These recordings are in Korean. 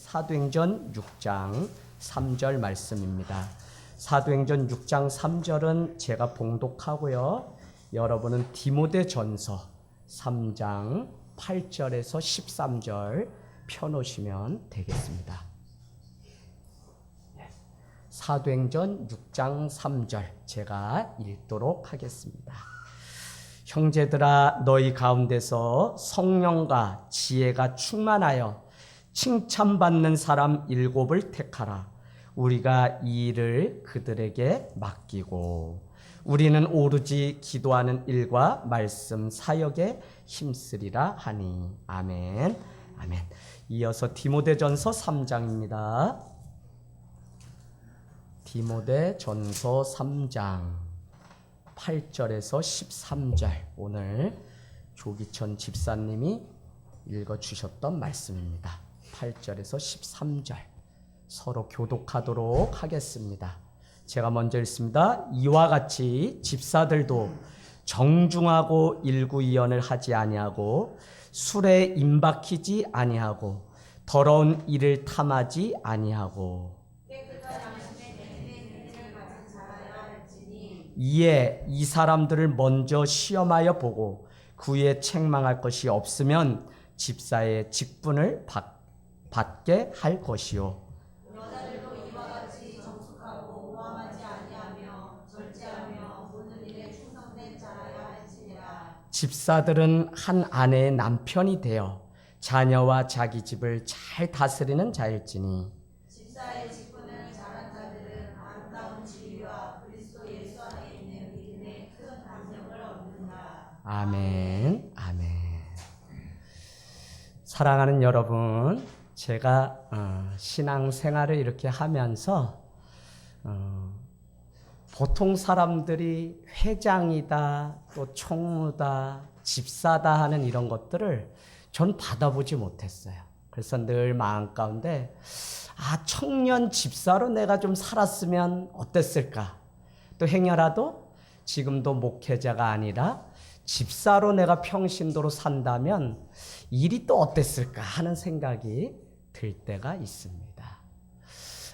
사도행전 6장 3절 말씀입니다. 사도행전 6장 3절은 제가 봉독하고요. 여러분은 디모데전서 3장 8절에서 13절 펴놓으시면 되겠습니다. 사도행전 6장 3절 제가 읽도록 하겠습니다. 형제들아, 너희 가운데서 성령과 지혜가 충만하여 칭찬받는 사람 7을 택하라. 우리가 이 일을 그들에게 맡기고 우리는 오로지 기도하는 일과 말씀 사역에 힘쓰리라 하니. 아멘. 아멘. 이어서 디모데전서 3장입니다. 디모데전서 3장 8절에서 13절, 오늘 조기천 집사님이 읽어주셨던 말씀입니다. 8절에서 13절 서로 교독하도록 하겠습니다. 제가 먼저 읽습니다. 이와 같이 집사들도 정중하고 일구이연을 하지 아니하고 술에 임박히지 아니하고 더러운 일을 탐하지 아니하고 이에 이 사람들을 먼저 시험하여 보고 그에 책망할 것이 없으면 집사의 직분을 받게 할 것이요. 여자들도 이와 같이 정숙하고 오함하지 아니하며 절제하며 모든 일에 충성된 자라야 할지니라. 집사들은 한 아내의 남편이 되어 자녀와 자기 집을 잘 다스리는 자일지니 집사의 직분을 잘한 자들은 아름다운 지위와 그리스도 예수 안에 있는 믿음의 큰 감격을 얻는다. 아멘. 아멘. 사랑하는 여러분, 제가 신앙생활을 이렇게 하면서 보통 사람들이 회장이다, 또 총무다, 집사다 하는 이런 것들을 전 받아보지 못했어요. 그래서 늘 마음 가운데 청년 집사로 내가 좀 살았으면 어땠을까? 또 행여라도 지금도 목회자가 아니라 집사로 내가 평신도로 산다면 일이 또 어땠을까 하는 생각이 들 때가 있습니다.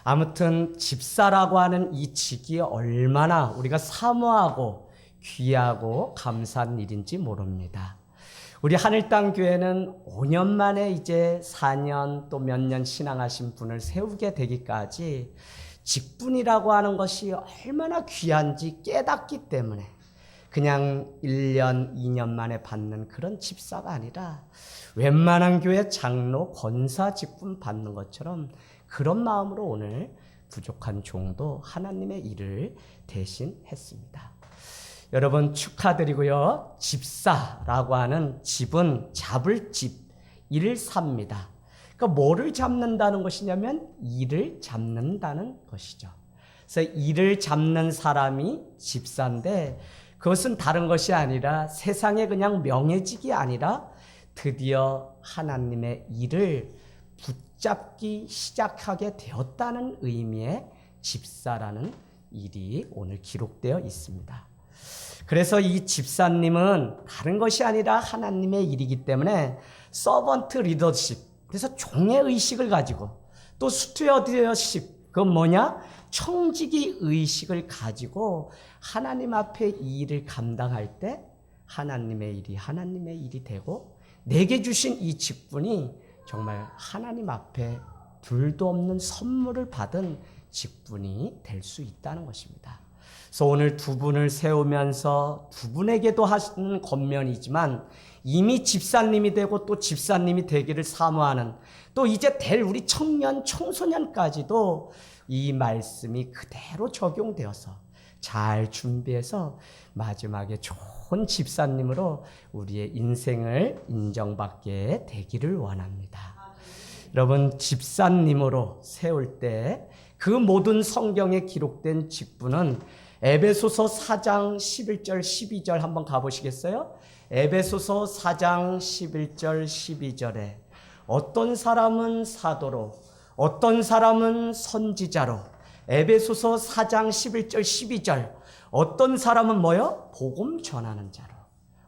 아무튼 집사라고 하는 이 직이 얼마나 우리가 사모하고 귀하고 감사한 일인지 모릅니다. 우리 하늘땅교회는 5년 만에 이제 4년 또 몇 년 신앙하신 분을 세우게 되기까지 직분이라고 하는 것이 얼마나 귀한지 깨닫기 때문에 그냥 1년, 2년 만에 받는 그런 집사가 아니라 웬만한 교회 장로, 권사 직분 받는 것처럼 그런 마음으로 오늘 부족한 종도 하나님의 일을 대신했습니다. 여러분 축하드리고요. 집사라고 하는 집은 잡을 집, 일을 삽니다. 그러니까 뭐를 잡는다는 것이냐면 일을 잡는다는 것이죠. 그래서 일을 잡는 사람이 집사인데 그것은 다른 것이 아니라 세상에 그냥 명예직이 아니라 드디어 하나님의 일을 붙잡기 시작하게 되었다는 의미의 집사라는 일이 오늘 기록되어 있습니다. 그래서 이 집사님은 다른 것이 아니라 하나님의 일이기 때문에 서번트 리더십, 그래서 종의 의식을 가지고 또 스튜어드십, 그건 뭐냐? 청지기 의식을 가지고 하나님 앞에 이 일을 감당할 때 하나님의 일이 되고 내게 주신 이 직분이 정말 하나님 앞에 둘도 없는 선물을 받은 직분이 될 수 있다는 것입니다. 그래서 오늘 두 분을 세우면서 두 분에게도 하시는 권면이지만 이미 집사님이 되고 또 집사님이 되기를 사모하는 또 이제 될 우리 청년, 청소년까지도 이 말씀이 그대로 적용되어서 잘 준비해서 마지막에 좋은 집사님으로 우리의 인생을 인정받게 되기를 원합니다. 여러분, 집사님으로 세울 때 그 모든 성경에 기록된 직분은 에베소서 4장 11절 12절 한번 가보시겠어요? 에베소서 4장 11절 12절에 어떤 사람은 사도로 어떤 사람은 선지자로 에베소서 4장 11절 12절 어떤 사람은 뭐요? 복음 전하는 자로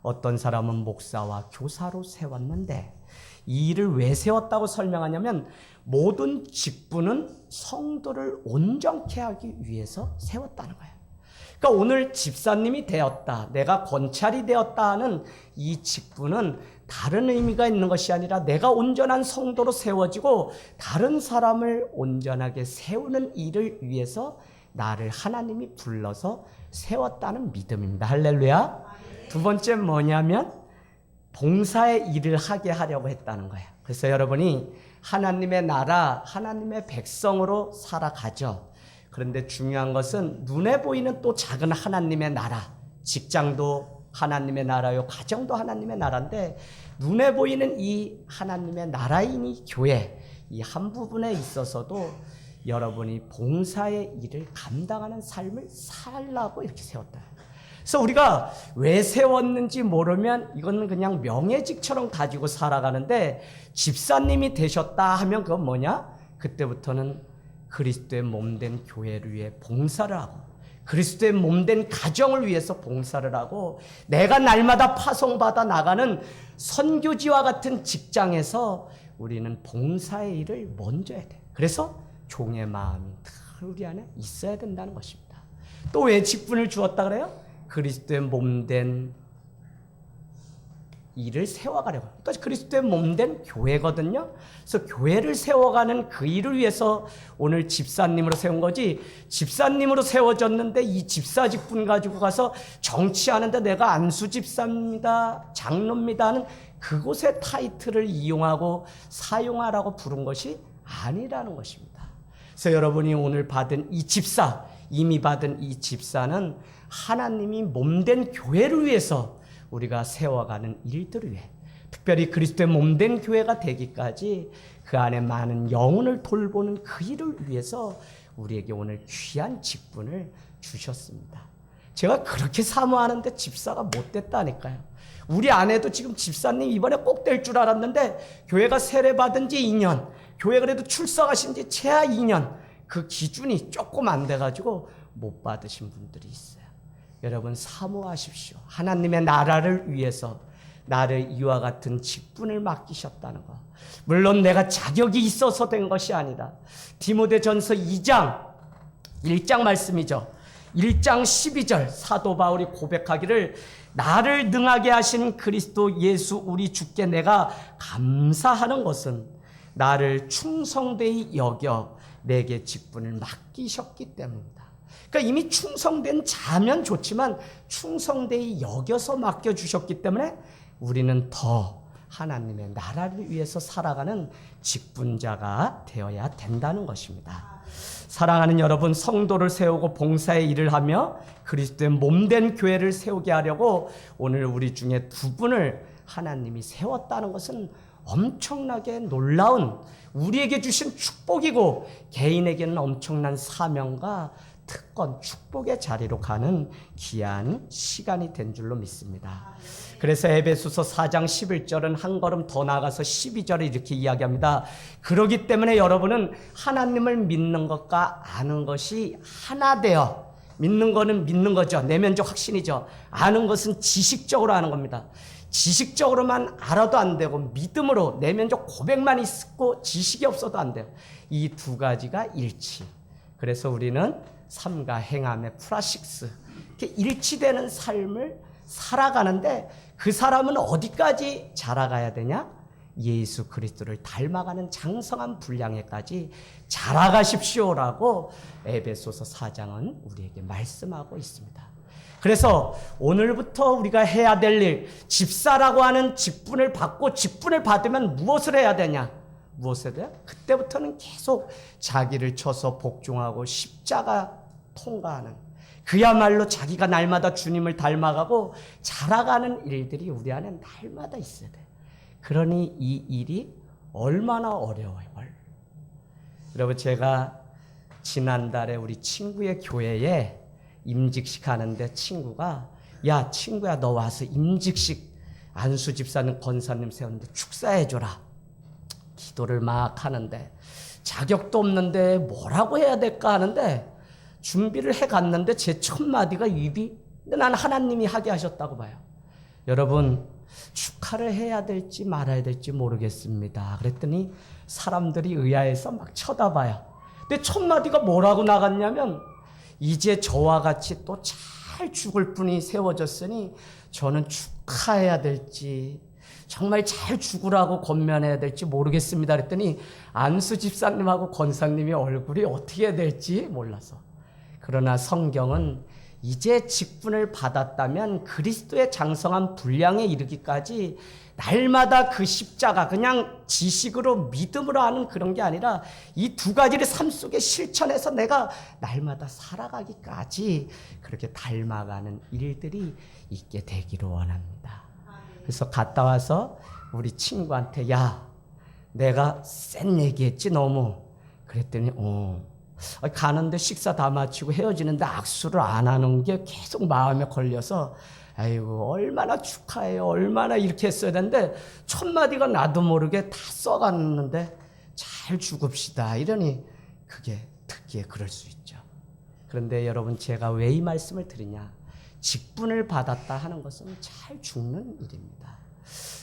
어떤 사람은 목사와 교사로 세웠는데 이 일을 왜 세웠다고 설명하냐면 모든 직분은 성도를 온전케 하기 위해서 세웠다는 거예요. 그러니까 오늘 집사님이 되었다, 내가 권찰이 되었다 하는 이 직분은 다른 의미가 있는 것이 아니라 내가 온전한 성도로 세워지고 다른 사람을 온전하게 세우는 일을 위해서 나를 하나님이 불러서 세웠다는 믿음입니다. 할렐루야. 두 번째 뭐냐면 봉사의 일을 하게 하려고 했다는 거예요. 그래서 여러분이 하나님의 나라, 하나님의 백성으로 살아가죠. 그런데 중요한 것은 눈에 보이는 또 작은 하나님의 나라, 직장도 하나님의 나라요, 가정도 하나님의 나라인데 눈에 보이는 이 하나님의 나라인 이 교회, 이 한 부분에 있어서도 여러분이 봉사의 일을 감당하는 삶을 살라고 이렇게 세웠다. 그래서 우리가 왜 세웠는지 모르면 이거는 그냥 명예직처럼 가지고 살아가는데 집사님이 되셨다 하면 그건 뭐냐? 그때부터는 그리스도의 몸된 교회를 위해 봉사를 하고 그리스도의 몸된 가정을 위해서 봉사를 하고 내가 날마다 파송받아 나가는 선교지와 같은 직장에서 우리는 봉사의 일을 먼저 해야 돼. 그래서 종의 마음이 늘 우리 안에 있어야 된다는 것입니다. 또 왜 직분을 주었다 그래요? 그리스도의 몸된 일을 세워가려고. 또 그리스도의 몸된 교회거든요. 그래서 교회를 세워가는 그 일을 위해서 오늘 집사님으로 세운 거지, 집사님으로 세워졌는데 이 집사 직분 가지고 가서 정치하는데 내가 안수 집사입니다, 장로입니다 하는 그곳의 타이틀을 이용하고 사용하라고 부른 것이 아니라는 것입니다. 그래서 여러분이 오늘 받은 이 집사, 이미 받은 이 집사는 하나님이 몸된 교회를 위해서 우리가 세워가는 일들을 위해, 특별히 그리스도의 몸된 교회가 되기까지 그 안에 많은 영혼을 돌보는 그 일을 위해서 우리에게 오늘 귀한 직분을 주셨습니다. 제가 그렇게 사모하는데 집사가 못 됐다니까요. 우리 아내도 지금 집사님 이번에 꼭 될 줄 알았는데 교회가 세례받은 지 2년, 교회 그래도 출석하신 지 최하 2년, 그 기준이 조금 안 돼가지고 못 받으신 분들이 있어요. 여러분 사모하십시오. 하나님의 나라를 위해서 나를 이와 같은 직분을 맡기셨다는 것. 물론 내가 자격이 있어서 된 것이 아니라 디모데전서 2장 1장 말씀이죠. 1장 12절 사도 바울이 고백하기를 나를 능하게 하신 그리스도 예수 우리 주께 내가 감사하는 것은 나를 충성되이 여겨 내게 직분을 맡기셨기 때문이다. 그러니까 이미 충성된 자면 좋지만 충성되이 여겨서 맡겨주셨기 때문에 우리는 더 하나님의 나라를 위해서 살아가는 직분자가 되어야 된다는 것입니다. 사랑하는 여러분, 성도를 세우고 봉사의 일을 하며 그리스도의 몸된 교회를 세우게 하려고 오늘 우리 중에 두 분을 하나님이 세웠다는 것은 엄청나게 놀라운 우리에게 주신 축복이고 개인에게는 엄청난 사명과 특권, 축복의 자리로 가는 귀한 시간이 된 줄로 믿습니다. 그래서 에베소서 4장 11절은 한 걸음 더 나아가서 12절에 이렇게 이야기합니다. 그렇기 때문에 여러분은 하나님을 믿는 것과 아는 것이 하나 되어, 믿는 거는 믿는 거죠. 내면적 확신이죠. 아는 것은 지식적으로 아는 겁니다. 지식적으로만 알아도 안 되고 믿음으로 내면적 고백만 있고 지식이 없어도 안 돼요. 이 두 가지가 일치. 그래서 우리는 삶과 행함의 플라식스, 이렇게 일치되는 삶을 살아가는데 그 사람은 어디까지 자라가야 되냐? 예수 그리스도를 닮아가는 장성한 분량에까지 자라가십시오라고 에베소서 4장은 우리에게 말씀하고 있습니다. 그래서 오늘부터 우리가 해야 될 일, 집사라고 하는 직분을 받고 직분을 받으면 무엇을 해야 되냐? 무엇을 해야 돼? 그때부터는 계속 자기를 쳐서 복종하고 십자가 통과하는, 그야말로 자기가 날마다 주님을 닮아가고 자라가는 일들이 우리 안에 날마다 있어야 돼. 그러니 이 일이 얼마나 어려워요. 여러분, 제가 지난달에 우리 친구의 교회에 임직식 하는데 친구가, 야 친구야 너 와서 임직식 안수 집사님 권사님 세웠는데 축사해줘라. 기도를 막 하는데 자격도 없는데 뭐라고 해야 될까 하는데 준비를 해갔는데 제 첫 마디가 입이, 근데 난 하나님이 하게 하셨다고 봐요. 여러분, 축하를 해야 될지 말아야 될지 모르겠습니다. 그랬더니 사람들이 의아해서 막 쳐다봐요. 근데 첫 마디가 뭐라고 나갔냐면 이제 저와 같이 또 잘 죽을 분이 세워졌으니 저는 축하해야 될지 정말 잘 죽으라고 권면해야 될지 모르겠습니다. 그랬더니 안수 집사님하고 권사님의 얼굴이 어떻게 해야 될지 몰라서. 그러나 성경은 이제 직분을 받았다면 그리스도의 장성한 분량에 이르기까지 날마다 그 십자가 그냥 지식으로 믿음으로 하는 그런 게 아니라 이 두 가지를 삶 속에 실천해서 내가 날마다 살아가기까지 그렇게 닮아가는 일들이 있게 되기를 원합니다. 그래서 갔다 와서 우리 친구한테 야 내가 센 얘기했지 너무. 그랬더니 가는데 식사 다 마치고 헤어지는데 악수를 안 하는 게 계속 마음에 걸려서 아이고 얼마나 축하해요 얼마나 이렇게 했어야 되는데 첫 마디가 나도 모르게 다 써갔는데 잘 죽읍시다 이러니 그게 듣기에 그럴 수 있죠. 그런데 여러분 제가 왜 이 말씀을 드리냐, 직분을 받았다 하는 것은 잘 죽는 일입니다.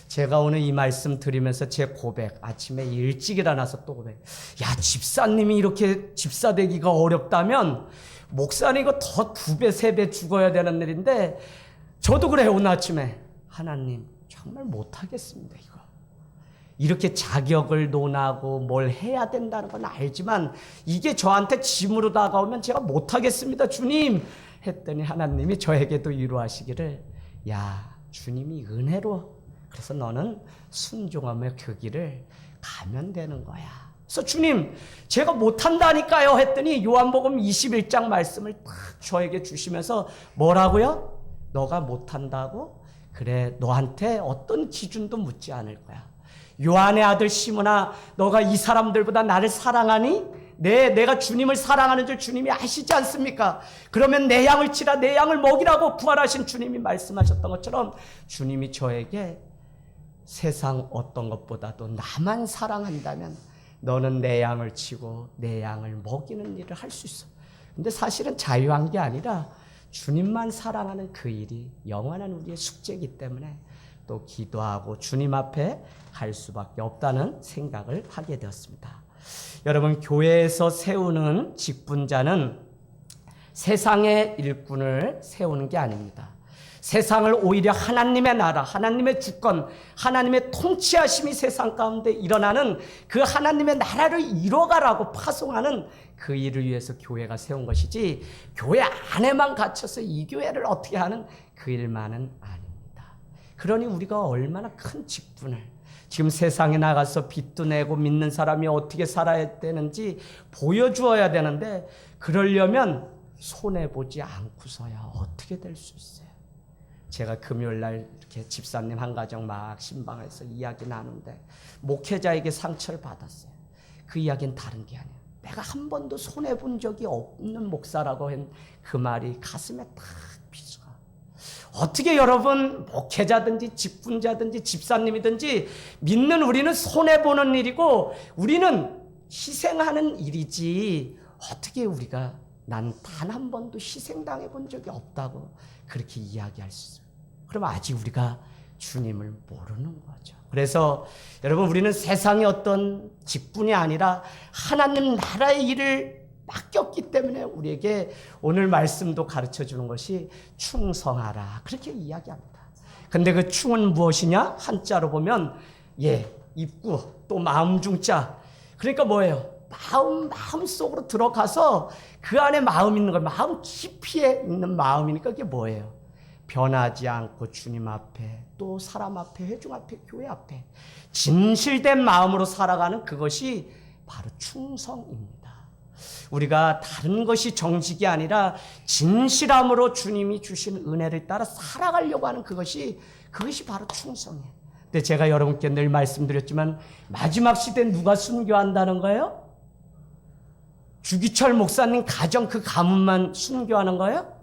제가 오늘 이 말씀 드리면서 제 고백, 아침에 일찍 일어나서 또 고백. 야, 집사님이 이렇게 집사 되기가 어렵다면 목사님 이거 더 2배, 3배 죽어야 되는 일인데 저도 그래요. 오늘 아침에 하나님 정말 못하겠습니다. 이거 이렇게 자격을 논하고 뭘 해야 된다는 건 알지만 이게 저한테 짐으로 다가오면 제가 못하겠습니다. 주님 했더니 하나님이 저에게도 위로하시기를 야, 주님이 은혜로 그래서 너는 순종하며 그 길을 가면 되는 거야. 그래서 주님 제가 못한다니까요 했더니 요한복음 21장 말씀을 딱 저에게 주시면서 뭐라고요? 너가 못한다고? 그래 너한테 어떤 기준도 묻지 않을 거야. 요한의 아들 시몬아 너가 이 사람들보다 나를 사랑하니? 내가 주님을 사랑하는 줄 주님이 아시지 않습니까? 그러면 내 양을 치라 내 양을 먹이라고 부활하신 주님이 말씀하셨던 것처럼 주님이 저에게 세상 어떤 것보다도 나만 사랑한다면 너는 내 양을 치고 내 양을 먹이는 일을 할 수 있어. 근데 사실은 자유한 게 아니라 주님만 사랑하는 그 일이 영원한 우리의 숙제이기 때문에 또 기도하고 주님 앞에 갈 수밖에 없다는 생각을 하게 되었습니다. 여러분 교회에서 세우는 직분자는 세상의 일꾼을 세우는 게 아닙니다. 세상을 오히려 하나님의 나라, 하나님의 주권, 하나님의 통치하심이 세상 가운데 일어나는 그 하나님의 나라를 이뤄가라고 파송하는 그 일을 위해서 교회가 세운 것이지 교회 안에만 갇혀서 이 교회를 어떻게 하는 그 일만은 아닙니다. 그러니 우리가 얼마나 큰 직분을 지금 세상에 나가서 빚도 내고 믿는 사람이 어떻게 살아야 되는지 보여주어야 되는데 그러려면 손해보지 않고서야 어떻게 될 수 있어요. 제가 금요일날 이렇게 집사님 한 가정 막 신방에서 이야기 나누는데 목회자에게 상처를 받았어요. 그 이야기는 다른 게 아니에요. 내가 한 번도 손해본 적이 없는 목사라고 한 그 말이 가슴에 탁 비수가. 어떻게 여러분 목회자든지 직분자든지 집사님이든지 믿는 우리는 손해보는 일이고 우리는 희생하는 일이지 어떻게 우리가 난 단 한 번도 희생당해 본 적이 없다고 그렇게 이야기할 수 있어요. 그럼 아직 우리가 주님을 모르는 거죠. 그래서 여러분 우리는 세상의 어떤 직분이 아니라 하나님 나라의 일을 맡겼기 때문에 우리에게 오늘 말씀도 가르쳐 주는 것이 충성하라 그렇게 이야기합니다. 근데 그 충은 무엇이냐? 한자로 보면 입구 또 마음 중자. 그러니까 뭐예요? 마음 속으로 들어가서 그 안에 마음 있는 거예요. 마음 깊이에 있는 마음이니까 그게 뭐예요? 변하지 않고 주님 앞에 또 사람 앞에 회중 앞에 교회 앞에 진실된 마음으로 살아가는 그것이 바로 충성입니다. 우리가 다른 것이 정직이 아니라 진실함으로 주님이 주신 은혜를 따라 살아가려고 하는 그것이 바로 충성이에요. 근데 제가 여러분께 늘 말씀드렸지만 마지막 시대에 누가 순교한다는 거예요? 주기철 목사님 가정 그 가문만 순교하는 거예요?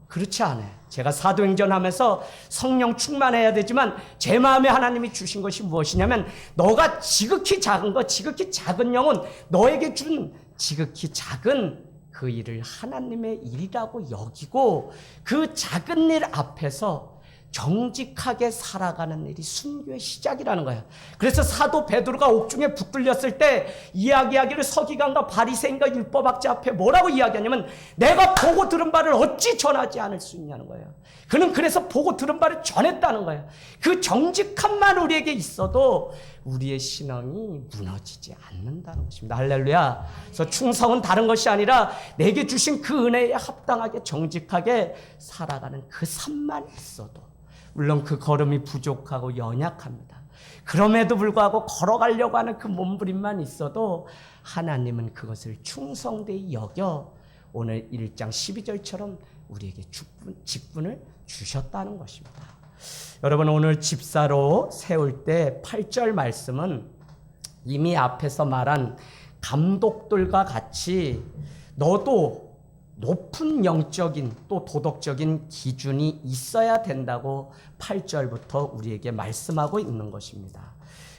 그렇지 않아요. 제가 사도행전 하면서 성령 충만해야 되지만 제 마음에 하나님이 주신 것이 무엇이냐면 너가 지극히 작은 것, 지극히 작은 영혼, 너에게 준 지극히 작은 그 일을 하나님의 일이라고 여기고 그 작은 일 앞에서 정직하게 살아가는 일이 순교의 시작이라는 거야. 그래서 사도 베드로가 옥중에 붙들렸을 때 이야기하기를 서기관과 바리새인과 율법학자 앞에 뭐라고 이야기하냐면 내가 보고 들은 바를 어찌 전하지 않을 수 있냐는 거예요. 그는 그래서 보고 들은 바를 전했다는 거예요. 그 정직함만 우리에게 있어도 우리의 신앙이 무너지지 않는다는 것입니다. 할렐루야. 그래서 충성은 다른 것이 아니라 내게 주신 그 은혜에 합당하게 정직하게 살아가는 그 삶만 있어도, 물론 그 걸음이 부족하고 연약합니다. 그럼에도 불구하고 걸어가려고 하는 그 몸부림만 있어도 하나님은 그것을 충성되이 여겨 오늘 1장 12절처럼 우리에게 직분을 주셨다는 것입니다. 여러분, 오늘 집사로 세울 때 8절 말씀은 이미 앞에서 말한 감독들과 같이 너도 높은 영적인 또 도덕적인 기준이 있어야 된다고 8절부터 우리에게 말씀하고 있는 것입니다.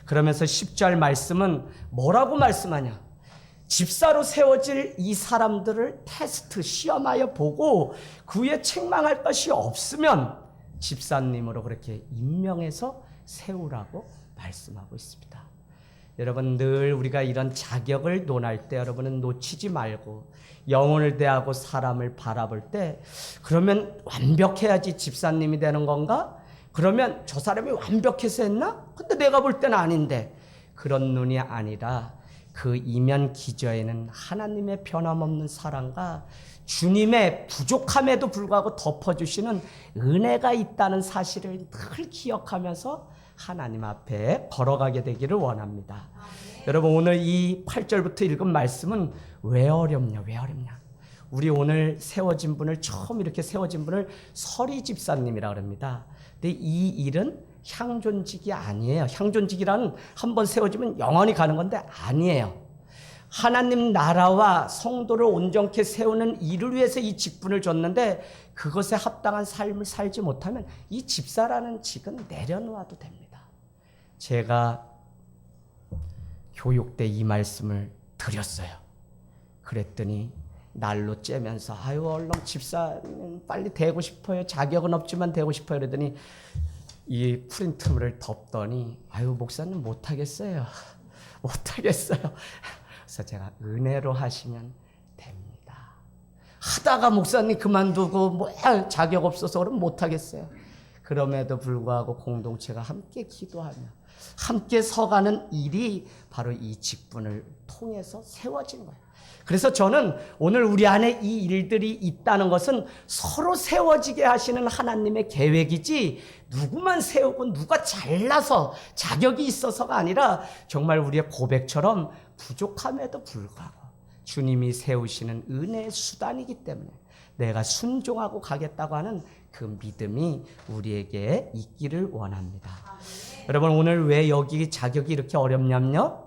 그러면서 10절 말씀은 뭐라고 말씀하냐? 집사로 세워질 이 사람들을 테스트, 시험하여 보고 그 위에 책망할 것이 없으면 집사님으로 그렇게 임명해서 세우라고 말씀하고 있습니다. 여러분, 늘 우리가 이런 자격을 논할 때 여러분은 놓치지 말고 영혼을 대하고 사람을 바라볼 때 그러면 완벽해야지 집사님이 되는 건가? 그러면 저 사람이 완벽해서 했나? 근데 내가 볼 때는 아닌데, 그런 눈이 아니라 그 이면 기저에는 하나님의 변함없는 사랑과 주님의 부족함에도 불구하고 덮어주시는 은혜가 있다는 사실을 늘 기억하면서 하나님 앞에 걸어가게 되기를 원합니다. 여러분, 오늘 이 8절부터 읽은 말씀은 왜 어렵냐? 우리 오늘 세워진 분을, 처음 이렇게 세워진 분을 서리 집사님이라 그럽니다. 근데 이 일은 향존직이 아니에요. 향존직이라는 한번 세워지면 영원히 가는 건데 아니에요. 하나님 나라와 성도를 온전케 세우는 일을 위해서 이 직분을 줬는데 그것에 합당한 삶을 살지 못하면 이 집사라는 직은 내려놓아도 됩니다. 제가 교육 때 이 말씀을 드렸어요. 그랬더니 날로 째면서 아유, 얼른 집사는 빨리 되고 싶어요. 자격은 없지만 되고 싶어요. 그러더니 이 프린트물을 덮더니 아유, 목사님 못하겠어요. 그래서 제가 은혜로 하시면 됩니다. 하다가 목사님 그만두고 뭐 자격 없어서 그러면 못하겠어요. 그럼에도 불구하고 공동체가 함께 기도하며 함께 서가는 일이 바로 이 직분을 통해서 세워진 거예요. 그래서 저는 오늘 우리 안에 이 일들이 있다는 것은 서로 세워지게 하시는 하나님의 계획이지 누구만 세우고 누가 잘나서 자격이 있어서가 아니라 정말 우리의 고백처럼 부족함에도 불구하고 주님이 세우시는 은혜의 수단이기 때문에 내가 순종하고 가겠다고 하는 그 믿음이 우리에게 있기를 원합니다. 여러분, 오늘 왜 여기 자격이 이렇게 어렵냐면요,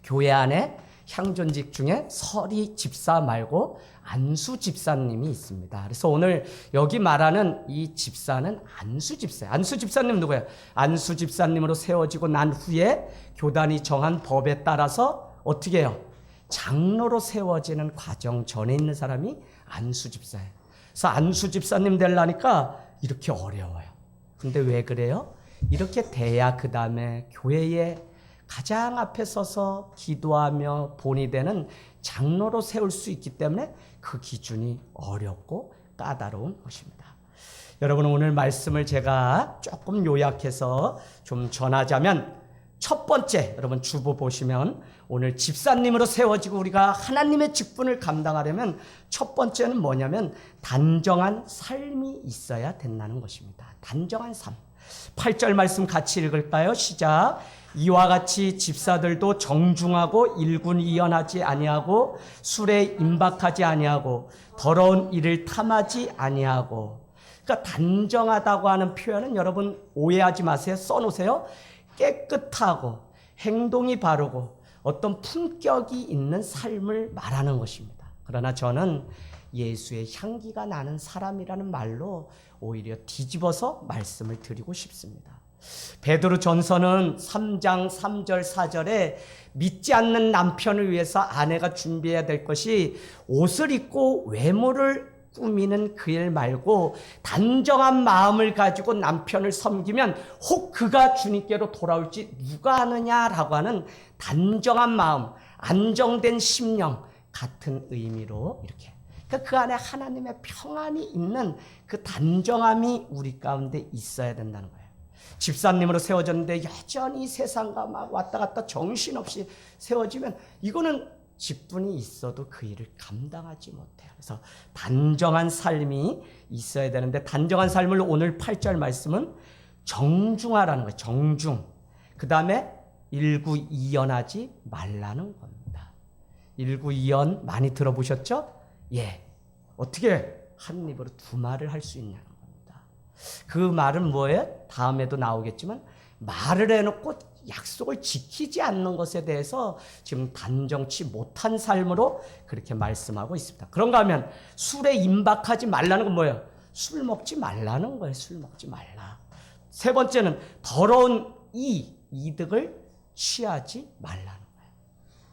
교회 안에 향존직 중에 서리 집사 말고 안수 집사님이 있습니다. 그래서 오늘 여기 말하는 이 집사는 안수 집사예요. 안수 집사님 누구예요? 안수 집사님으로 세워지고 난 후에 교단이 정한 법에 따라서 어떻게 해요? 장로로 세워지는 과정 전에 있는 사람이 안수 집사예요. 그래서 안수 집사님 되려니까 이렇게 어려워요. 근데 왜 그래요? 이렇게 돼야 그 다음에 교회에 가장 앞에 서서 기도하며 본이 되는 장로로 세울 수 있기 때문에 그 기준이 어렵고 까다로운 것입니다. 여러분, 오늘 말씀을 제가 조금 요약해서 좀 전하자면, 첫 번째, 여러분 주보 보시면 오늘 집사님으로 세워지고 우리가 하나님의 직분을 감당하려면 첫 번째는 뭐냐면 단정한 삶이 있어야 된다는 것입니다. 단정한 삶. 8절 말씀 같이 읽을까요? 시작. 이와 같이 집사들도 정중하고 일군이연하지 아니하고 술에 임박하지 아니하고 더러운 일을 탐하지 아니하고. 그러니까 단정하다고 하는 표현은 여러분 오해하지 마세요. 써놓으세요. 깨끗하고 행동이 바르고 어떤 품격이 있는 삶을 말하는 것입니다. 그러나 저는 예수의 향기가 나는 사람이라는 말로 오히려 뒤집어서 말씀을 드리고 싶습니다. 베드로 전서는 3장 3절 4절에 믿지 않는 남편을 위해서 아내가 준비해야 될 것이 옷을 입고 외모를 꾸미는 그 일 말고 단정한 마음을 가지고 남편을 섬기면 혹 그가 주님께로 돌아올지 누가 아느냐라고 하는 단정한 마음, 안정된 심령 같은 의미로 이렇게. 그러니까 그 안에 하나님의 평안이 있는 그 단정함이 우리 가운데 있어야 된다는 거예요. 집사님으로 세워졌는데 여전히 세상과 막 왔다 갔다 정신없이 세워지면 이거는 직분이 있어도 그 일을 감당하지 못해요. 그래서 단정한 삶이 있어야 되는데 단정한 삶을 오늘 8절 말씀은 정중하라는 거예요. 정중. 그 다음에 일구이연하지 말라는 겁니다. 일구이연 많이 들어보셨죠? 예. 어떻게 한 입으로 두 말을 할 수 있냐는 겁니다. 그 말은 뭐예요? 다음에도 나오겠지만 말을 해놓고 약속을 지키지 않는 것에 대해서 지금 단정치 못한 삶으로 그렇게 말씀하고 있습니다. 그런가 하면 술에 임박하지 말라는 건 뭐예요? 술 먹지 말라는 거예요. 술 먹지 말라. 세 번째는 더러운 이득을 취하지 말라는 거예요.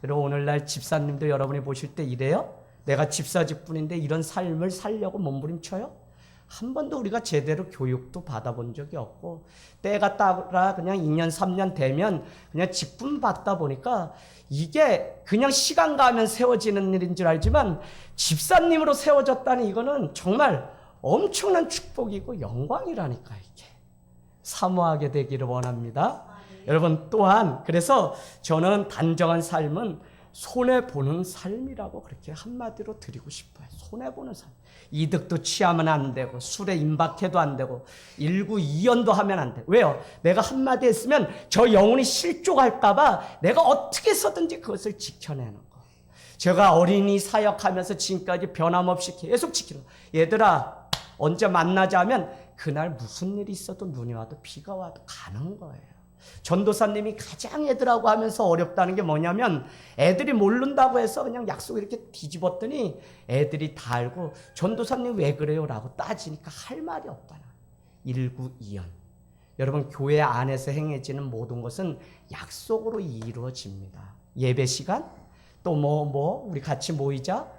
그리고 오늘날 집사님들 여러분이 보실 때 이래요? 내가 집사직분인데 이런 삶을 살려고 몸부림쳐요? 한 번도 우리가 제대로 교육도 받아본 적이 없고 때가 따라 그냥 2년 3년 되면 그냥 직분 받다 보니까 이게 그냥 시간 가면 세워지는 일인 줄 알지만 집사님으로 세워졌다니 이거는 정말 엄청난 축복이고 영광이라니까 이게. 사모하게 되기를 원합니다. 여러분 또한 그래서 저는 단정한 삶은 손해보는 삶이라고 그렇게 한마디로 드리고 싶어요. 손해보는 삶. 이득도 취하면 안 되고 술에 임박해도 안 되고 일구이연도 하면 안 돼. 왜요? 내가 한마디 했으면 저 영혼이 실족할까 봐 내가 어떻게 해서든지 그것을 지켜내는 거. 제가 어린이 사역하면서 지금까지 변함없이 계속 지키는 거. 얘들아 언제 만나자 하면 그날 무슨 일이 있어도 눈이 와도 비가 와도 가는 거예요. 전도사님이 가장 애들하고 하면서 어렵다는 게 뭐냐면 애들이 모른다고 해서 그냥 약속 이렇게 뒤집었더니 애들이 다 알고 전도사님 왜 그래요? 라고 따지니까 할 말이 없다는 일구이연. 여러분 교회 안에서 행해지는 모든 것은 약속으로 이루어집니다. 예배 시간 또 우리 같이 모이자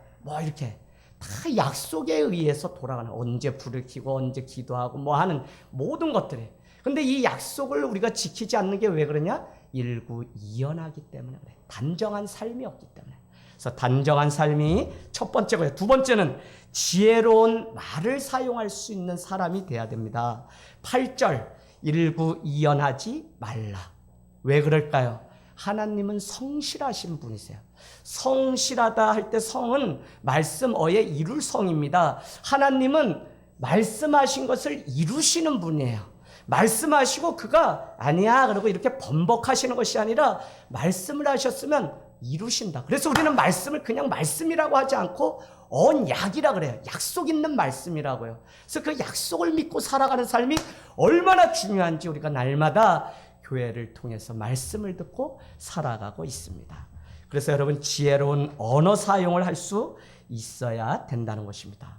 이렇게 다 약속에 의해서 돌아가는 언제 불을 켜고 언제 기도하고 하는 모든 것들이. 근데 이 약속을 우리가 지키지 않는 게 왜 그러냐? 일구이연하기 때문에 그래. 단정한 삶이 없기 때문에. 그래서 단정한 삶이 첫 번째고요. 두 번째는 지혜로운 말을 사용할 수 있는 사람이 돼야 됩니다. 8절 일구이연하지 말라. 왜 그럴까요? 하나님은 성실하신 분이세요. 성실하다 할 때 성은 말씀어의 이룰 성입니다. 하나님은 말씀하신 것을 이루시는 분이에요. 말씀하시고 그가 아니야 그러고 이렇게 번복하시는 것이 아니라 말씀을 하셨으면 이루신다. 그래서 우리는 말씀을 그냥 말씀이라고 하지 않고 언약이라 그래요. 약속 있는 말씀이라고요. 그래서 그 약속을 믿고 살아가는 삶이 얼마나 중요한지 우리가 날마다 교회를 통해서 말씀을 듣고 살아가고 있습니다. 그래서 여러분 지혜로운 언어 사용을 할 수 있어야 된다는 것입니다.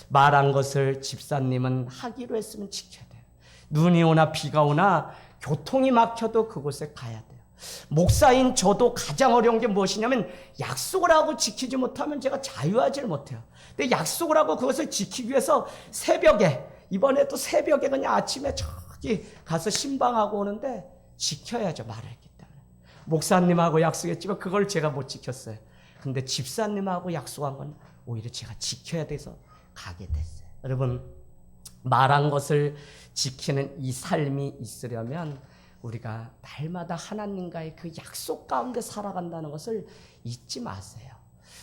말한 것을 집사님은 하기로 했으면 지켜야 돼요. 눈이 오나 비가 오나 교통이 막혀도 그곳에 가야 돼요. 목사인 저도 가장 어려운 게 무엇이냐면 약속을 하고 지키지 못하면 제가 자유하지를 못해요. 근데 약속을 하고 그것을 지키기 위해서 새벽에 이번에도 새벽에 그냥 아침에 저기 가서 신방하고 오는데 지켜야죠. 말을 했기 때문에. 목사님하고 약속했지만 그걸 제가 못 지켰어요. 근데 집사님하고 약속한 건 오히려 제가 지켜야 돼서 가게 됐어요. 여러분 말한 것을 지키는 이 삶이 있으려면 우리가 날마다 하나님과의 그 약속 가운데 살아간다는 것을 잊지 마세요.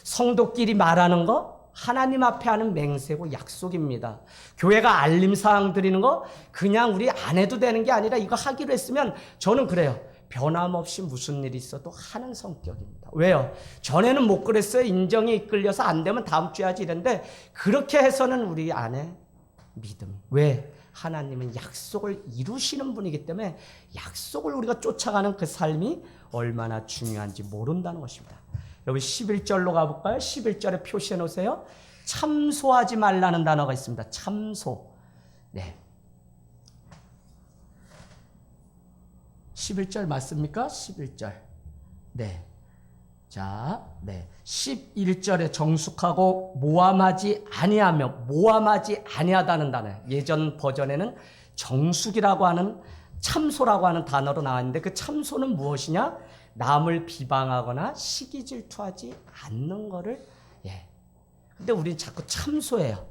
성도끼리 말하는 거 하나님 앞에 하는 맹세고 약속입니다. 교회가 알림사항 드리는 거 그냥 우리 안 해도 되는 게 아니라 이거 하기로 했으면 저는 그래요. 변함없이 무슨 일이 있어도 하는 성격입니다. 왜요? 전에는 못 그랬어요. 인정에 이끌려서 안 되면 다음 주에 하지 이랬는데 그렇게 해서는 우리 안에 믿음. 왜? 하나님은 약속을 이루시는 분이기 때문에 약속을 우리가 쫓아가는 그 삶이 얼마나 중요한지 모른다는 것입니다. 여기 11절로 가볼까요? 11절에 표시해 놓으세요. 참소하지 말라는 단어가 있습니다. 참소. 네. 11절 맞습니까? 11절. 네. 자, 11절에 정숙하고 모함하지 아니하다는 단어. 예전 버전에는 정숙이라고 하는 참소라고 하는 단어로 나왔는데 그 참소는 무엇이냐? 남을 비방하거나 시기 질투하지 않는 거를 근데 우린 자꾸 참소해요.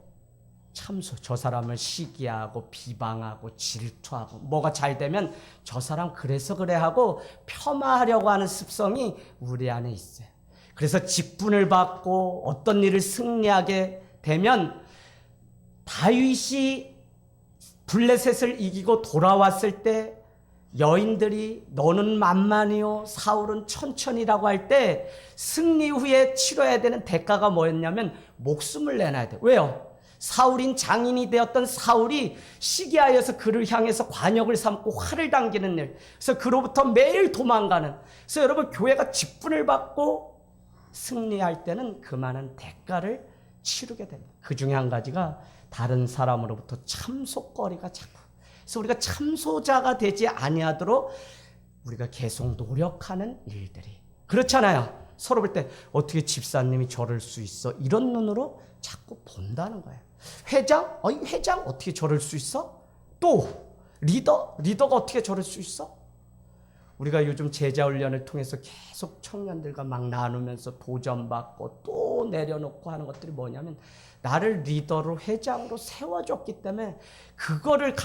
참소. 저 사람을 시기하고 비방하고 질투하고 뭐가 잘 되면 저 사람 그래서 그래 하고 폄하하려고 하는 습성이 우리 안에 있어요. 그래서 직분을 받고 어떤 일을 승리하게 되면 다윗이 블레셋을 이기고 돌아왔을 때 여인들이 너는 만만이요 사울은 천천히라고 할 때 승리 후에 치러야 되는 대가가 뭐였냐면 목숨을 내놔야 돼. 왜요? 사울인 장인이 되었던 사울이 시기하여서 그를 향해서 관역을 삼고 활을 당기는 일. 그래서 그로부터 매일 도망가는. 그래서 여러분 교회가 직분을 받고 승리할 때는 그 많은 대가를 치르게 됩니다. 그 중에 한 가지가 다른 사람으로부터 참소거리가 자꾸. 그래서 우리가 참소자가 되지 아니하도록 우리가 계속 노력하는 일들이. 그렇잖아요. 서로 볼 때 어떻게 집사님이 저럴 수 있어? 이런 눈으로 자꾸 본다는 거예요. 회장? 회장 어떻게 저럴 수 있어? 또 리더가 어떻게 저럴 수 있어? 우리가 요즘 제자 훈련을 통해서 계속 청년들과 막 나누면서 도전받고 또 내려놓고 하는 것들이 뭐냐면 나를 리더로 회장으로 세워줬기 때문에 그거를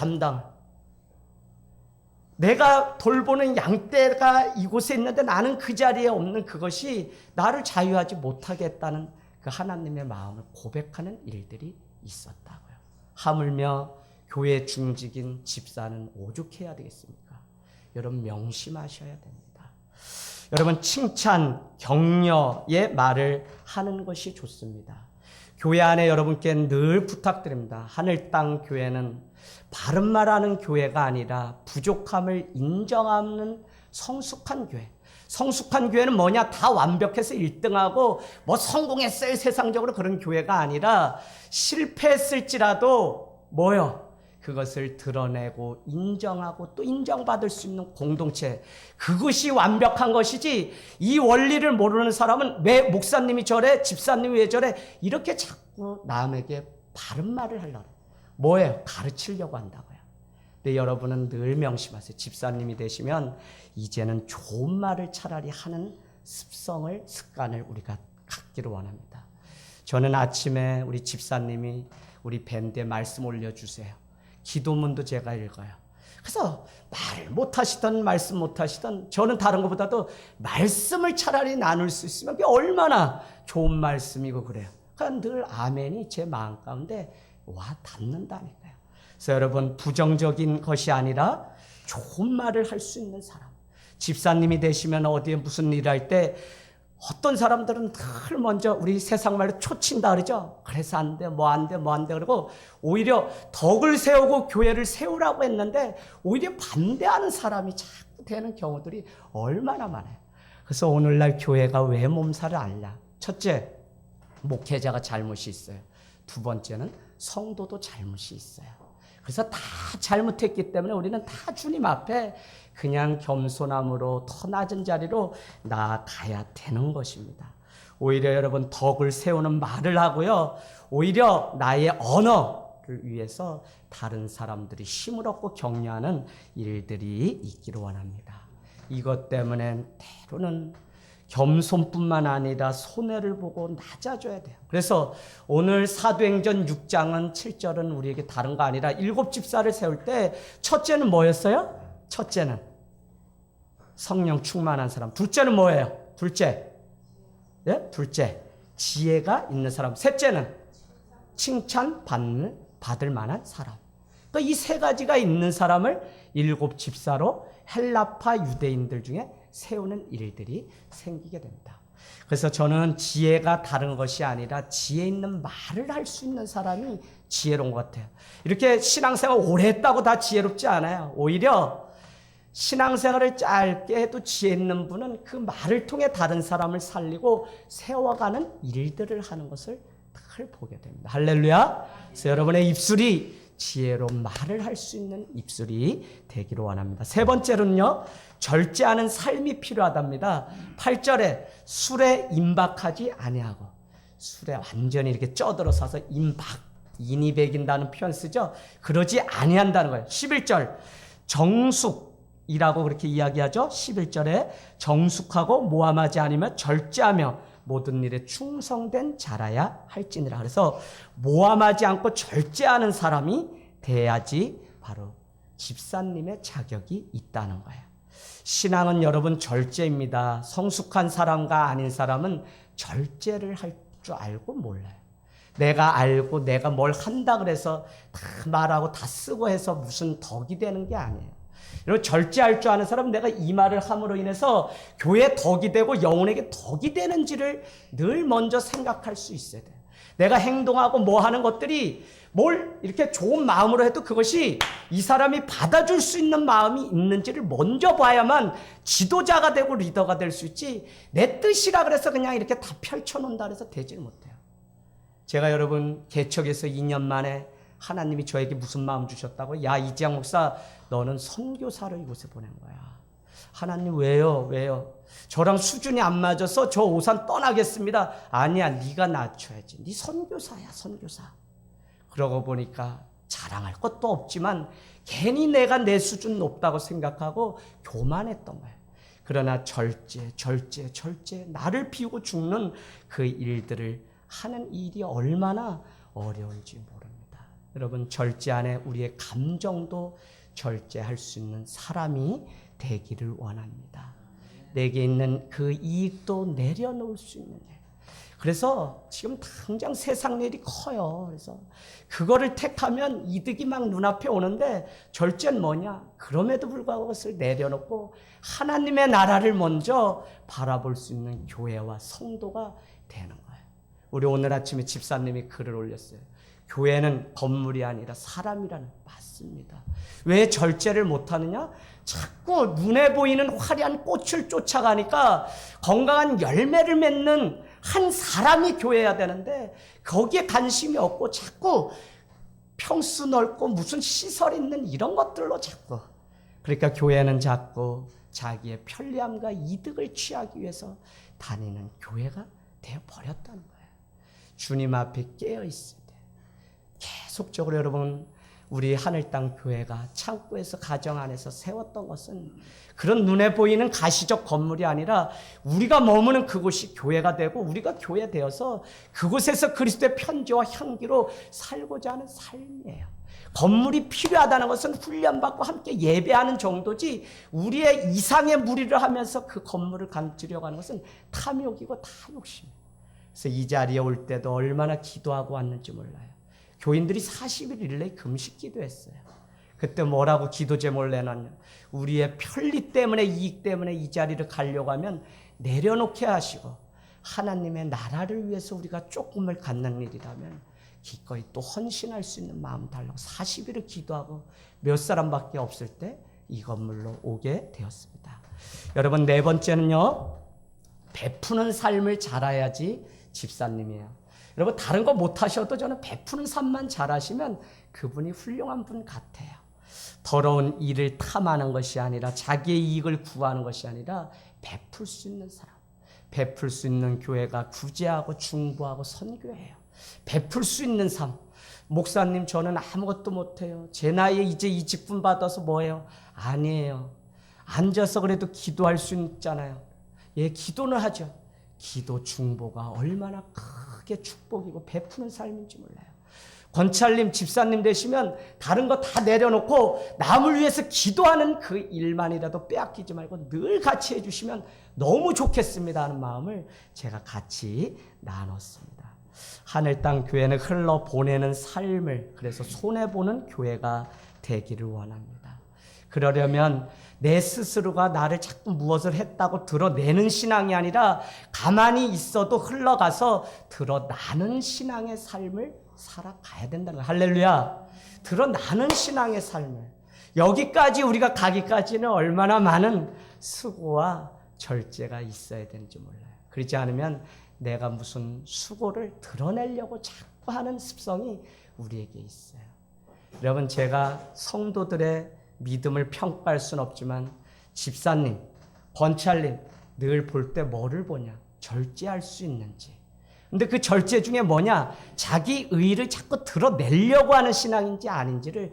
내가 돌보는 양떼가 이곳에 있는데 나는 그 자리에 없는 그것이 나를 자유하지 못하게 했다는 그 하나님의 마음을 고백하는 일들이 있었다고요. 하물며 교회 중직인 집사는 오죽해야 되겠습니까? 여러분 명심하셔야 됩니다. 여러분 칭찬, 격려의 말을 하는 것이 좋습니다. 교회 안에 여러분께 늘 부탁드립니다. 하늘 땅 교회는 바른 말하는 교회가 아니라 부족함을 인정하는 성숙한 교회. 성숙한 교회는 뭐냐? 다 완벽해서 1등하고 뭐 성공했어요 세상적으로 그런 교회가 아니라 실패했을지라도 그것을 드러내고 인정하고 또 인정받을 수 있는 공동체. 그것이 완벽한 것이지 이 원리를 모르는 사람은 왜 목사님이 저래? 집사님이 왜 저래? 이렇게 자꾸 남에게 바른 말을 하려고 가르치려고 한다고요. 근데 여러분은 늘 명심하세요. 집사님이 되시면 이제는 좋은 말을 차라리 하는 습관을 우리가 갖기를 원합니다. 저는 아침에 우리 집사님이 우리 밴드에 말씀 올려주세요. 기도문도 제가 읽어요. 그래서 말 못하시던 말씀 못하시던 저는 다른 것보다도 말씀을 차라리 나눌 수 있으면 그게 얼마나 좋은 말씀이고 그래요. 그러니까 늘 아멘이 제 마음 가운데 와 닿는다니까요. 그래서 여러분 부정적인 것이 아니라 좋은 말을 할 수 있는 사람. 집사님이 되시면 어디에 무슨 일 할 때 어떤 사람들은 늘 먼저 우리 세상 말로 초친다 그러죠. 그래서 안 돼, 뭐 안 돼 그러고 오히려 덕을 세우고 교회를 세우라고 했는데 오히려 반대하는 사람이 자꾸 되는 경우들이 얼마나 많아요. 그래서 오늘날 교회가 왜 몸살을 앓냐. 첫째, 목회자가 잘못이 있어요. 두 번째는 성도도 잘못이 있어요. 그래서 다 잘못했기 때문에 우리는 다 주님 앞에 그냥 겸손함으로 더 낮은 자리로 나아가야 되는 것입니다. 오히려 여러분 덕을 세우는 말을 하고요. 오히려 나의 언어를 위해서 다른 사람들이 힘을 얻고 격려하는 일들이 있기를 원합니다. 이것 때문에 때로는 겸손뿐만 아니라 손해를 보고 낮아져야 돼요. 그래서 오늘 사도행전 6장은 7절은 우리에게 다른 거 아니라 7 집사를 세울 때 첫째는 뭐였어요? 첫째는 성령 충만한 사람. 둘째는 뭐예요? 둘째 지혜가 있는 사람. 셋째는 칭찬 받을 만한 사람. 그러니까 이 세 가지가 있는 사람을 7 집사로 헬라파 유대인들 중에 세우는 일들이 생기게 됩니다. 그래서 저는 지혜가 다른 것이 아니라 지혜 있는 말을 할 수 있는 사람이 지혜로운 것 같아요. 이렇게 신앙생활 오래 했다고 다 지혜롭지 않아요. 오히려 신앙생활을 짧게 해도 지혜 있는 분은 그 말을 통해 다른 사람을 살리고 세워가는 일들을 하는 것을 늘 보게 됩니다. 할렐루야. 그래서 여러분의 입술이 지혜로운 말을 할 수 있는 입술이 되기를 원합니다. 세 번째로는요, 절제하는 삶이 필요하답니다. 8절에 술에 임박하지 아니하고, 술에 완전히 이렇게 쪄들어서서 인이 배긴다는 표현 쓰죠. 그러지 아니한다는 거예요. 11절 정숙이라고 그렇게 이야기하죠. 11절에 정숙하고 모함하지 않으며 절제하며 모든 일에 충성된 자라야 할지니라. 그래서 모함하지 않고 절제하는 사람이 돼야지 바로 집사님의 자격이 있다는 거예요. 신앙은 여러분 절제입니다. 성숙한 사람과 아닌 사람은 절제를 할 줄 알고 몰라요. 내가 알고 내가 뭘 한다 그래서 다 말하고 다 쓰고 해서 무슨 덕이 되는 게 아니에요. 여러분, 절제할 줄 아는 사람은 내가 이 말을 함으로 인해서 교회에 덕이 되고 영혼에게 덕이 되는지를 늘 먼저 생각할 수 있어야 돼요. 내가 행동하고 뭐 하는 것들이 뭘 이렇게 좋은 마음으로 해도 그것이 이 사람이 받아줄 수 있는 마음이 있는지를 먼저 봐야만 지도자가 되고 리더가 될 수 있지, 내 뜻이라 그래서 그냥 이렇게 다 펼쳐놓는다 그래서 되질 못해요. 제가 여러분 개척에서 2년 만에 하나님이 저에게 무슨 마음 주셨다고? 야, 이지영 목사, 너는 선교사를 이곳에 보낸 거야. 하나님, 왜요? 저랑 수준이 안 맞아서 저 오산 떠나겠습니다. 아니야, 네가 낮춰야지. 네 선교사야, 선교사. 그러고 보니까 자랑할 것도 없지만 괜히 내가 내 수준 높다고 생각하고 교만했던 거예요. 그러나 절제, 나를 비우고 죽는 그 일들을 하는 일이 얼마나 어려운지 모릅니다. 여러분, 절제 안에 우리의 감정도 절제할 수 있는 사람이 되기를 원합니다. 내게 있는 그 이익도 내려놓을 수 있는 일. 그래서 지금 당장 세상 일이 커요. 그래서 그거를 택하면 이득이 막 눈앞에 오는데, 절제는 뭐냐? 그럼에도 불구하고 그것을 내려놓고 하나님의 나라를 먼저 바라볼 수 있는 교회와 성도가 되는 거예요. 우리 오늘 아침에 집사님이 글을 올렸어요. 교회는 건물이 아니라 사람이라는. 맞습니다. 왜 절제를 못하느냐? 자꾸 눈에 보이는 화려한 꽃을 쫓아가니까 건강한 열매를 맺는 한 사람이 교회여야 되는데 거기에 관심이 없고 자꾸 평수 넓고 무슨 시설 있는 이런 것들로 자꾸, 그러니까 교회는 자꾸 자기의 편리함과 이득을 취하기 위해서 다니는 교회가 되어버렸다는 거예요. 주님 앞에 깨어있을 때 계속적으로 여러분, 우리 하늘 땅 교회가 창고에서 가정 안에서 세웠던 것은 그런 눈에 보이는 가시적 건물이 아니라 우리가 머무는 그곳이 교회가 되고 우리가 교회 되어서 그곳에서 그리스도의 편지와 향기로 살고자 하는 삶이에요. 건물이 필요하다는 것은 훈련받고 함께 예배하는 정도지, 우리의 이상의 무리를 하면서 그 건물을 감추려고 하는 것은 탐욕이고 다 욕심이에요. 그래서 이 자리에 올 때도 얼마나 기도하고 왔는지 몰라요. 교인들이 40일 릴레이 금식 기도했어요. 그때 뭐라고 기도 제목을 내놨냐? 우리의 편리 때문에, 이익 때문에 이 자리를 가려고 하면 내려놓게 하시고 하나님의 나라를 위해서 우리가 조금을 갖는 일이라면 기꺼이 또 헌신할 수 있는 마음 달라고 40일을 기도하고 몇 사람밖에 없을 때 이 건물로 오게 되었습니다. 여러분, 네 번째는요, 베푸는 삶을 잘해야지 집사님이에요. 여러분, 다른 거 못하셔도 저는 베푸는 삶만 잘하시면 그분이 훌륭한 분 같아요. 더러운 일을 탐하는 것이 아니라, 자기의 이익을 구하는 것이 아니라 베풀 수 있는 사람, 베풀 수 있는 교회가 구제하고 중보하고 선교해요. 베풀 수 있는 삶. 목사님, 저는 아무것도 못해요. 제 나이에 이제 이 직분 받아서 뭐해요? 아니에요. 앉아서 그래도 기도할 수 있잖아요. 예, 기도는 하죠. 기도 중보가 얼마나 크게 축복이고 베푸는 삶인지 몰라요. 권찰님, 집사님 되시면 다른 거 다 내려놓고 남을 위해서 기도하는 그 일만이라도 빼앗기지 말고 늘 같이 해주시면 너무 좋겠습니다 하는 마음을 제가 같이 나눴습니다. 하늘 땅 교회는 흘러보내는 삶을, 그래서 손해보는 교회가 되기를 원합니다. 그러려면 내 스스로가 나를 자꾸 무엇을 했다고 드러내는 신앙이 아니라 가만히 있어도 흘러가서 드러나는 신앙의 삶을 살아가야 된다는 거예요. 할렐루야. 드러나는 신앙의 삶을. 여기까지 우리가 가기까지는 얼마나 많은 수고와 절제가 있어야 되는지 몰라요. 그렇지 않으면 내가 무슨 수고를 드러내려고 자꾸 하는 습성이 우리에게 있어요. 여러분, 제가 성도들의 믿음을 평가할 수는 없지만 집사님, 권찰님 늘 볼 때 뭐를 보냐? 절제할 수 있는지. 근데 그 절제 중에 뭐냐? 자기 의의를 자꾸 드러내려고 하는 신앙인지 아닌지를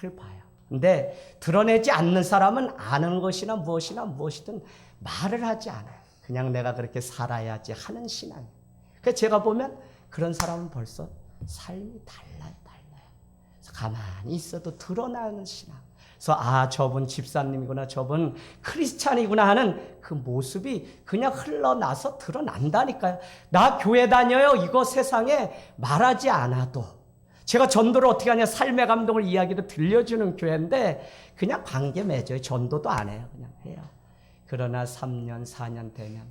늘 봐요. 근데 드러내지 않는 사람은 아는 것이나 무엇이든 말을 하지 않아요. 그냥 내가 그렇게 살아야지 하는 신앙이에요. 그래서 제가 보면 그런 사람은 벌써 삶이 달라요. 그래서 가만히 있어도 드러나는 신앙. 그래서 저분 집사님이구나, 저분 크리스찬이구나 하는 그 모습이 그냥 흘러나서 드러난다니까요. 나 교회 다녀요. 이거 세상에 말하지 않아도. 제가 전도를 어떻게 하냐, 삶의 감동을 이야기로 들려주는 교회인데 그냥 관계 맺어요. 전도도 안 해요. 그냥 해요. 그러나 3년, 4년 되면